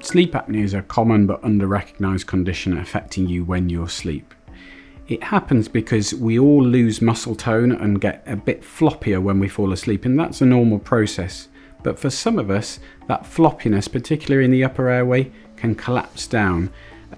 Sleep apnea is a common but under-recognised condition affecting you when you sleep. It happens because we all lose muscle tone and get a bit floppier when we fall asleep, and that's a normal process. But for some of us, that floppiness, particularly in the upper airway, can collapse down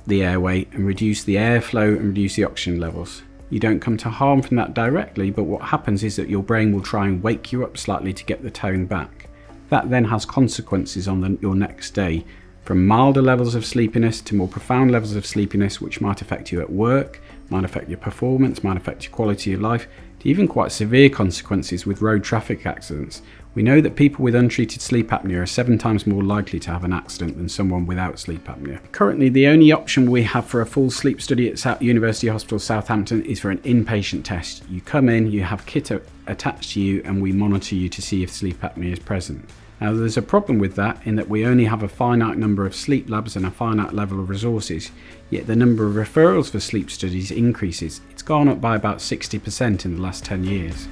the airway and reduce the airflow and reduce the oxygen levels. You don't come to harm from that directly, but what happens is that your brain will try and wake you up slightly to get the tone back. That then has consequences on your next day, from milder levels of sleepiness to more profound levels of sleepiness, which might affect you at work, might affect your performance, might affect your quality of life, to even quite severe consequences with road traffic accidents. We know that people with untreated sleep apnea are 7 times more likely to have an accident than someone without sleep apnea. Currently, the only option we have for a full sleep study at University Hospital Southampton is for an inpatient test. You come in, you have kit attached to you, and we monitor you to see if sleep apnea is present. Now, there's a problem with that in that we only have a finite number of sleep labs and a finite level of resources, yet the number of referrals for sleep studies increases. It's gone up by about 60% in the last 10 years.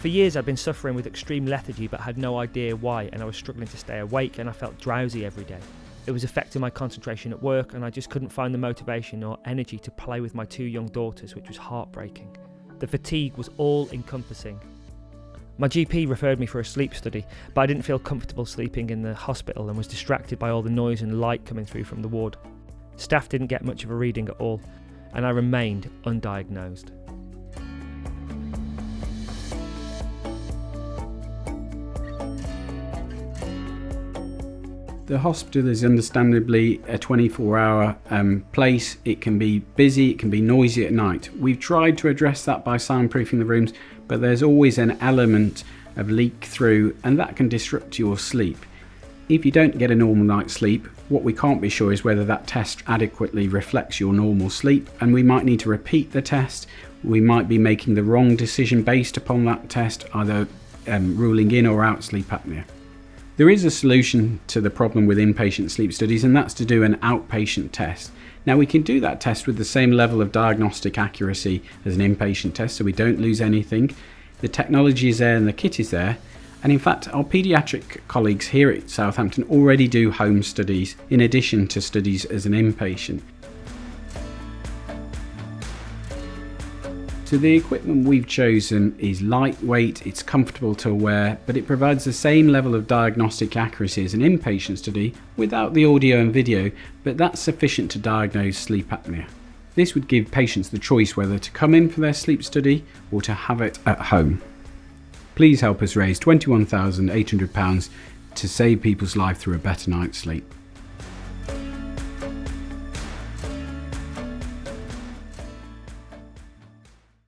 For years I'd been suffering with extreme lethargy but had no idea why, and I was struggling to stay awake and I felt drowsy every day. It was affecting my concentration at work and I just couldn't find the motivation or energy to play with my 2 young daughters, which was heartbreaking. The fatigue was all-encompassing. My GP referred me for a sleep study, but I didn't feel comfortable sleeping in the hospital and was distracted by all the noise and light coming through from the ward. Staff didn't get much of a reading at all, and I remained undiagnosed. The hospital is understandably a 24-hour place. It can be busy, it can be noisy at night. We've tried to address that by soundproofing the rooms, but there's always an element of leak through, and that can disrupt your sleep. If you don't get a normal night's sleep, what we can't be sure is whether that test adequately reflects your normal sleep, and we might need to repeat the test. We might be making the wrong decision based upon that test, either ruling in or out sleep apnea. There is a solution to the problem with inpatient sleep studies, and that's to do an outpatient test. Now, we can do that test with the same level of diagnostic accuracy as an inpatient test, so we don't lose anything. The technology is there and the kit is there. And in fact, our paediatric colleagues here at Southampton already do home studies in addition to studies as an inpatient. So the equipment we've chosen is lightweight, it's comfortable to wear, but it provides the same level of diagnostic accuracy as an inpatient study without the audio and video, but that's sufficient to diagnose sleep apnea. This would give patients the choice whether to come in for their sleep study or to have it at home. Please help us raise £21,800 to save people's life through a better night's sleep.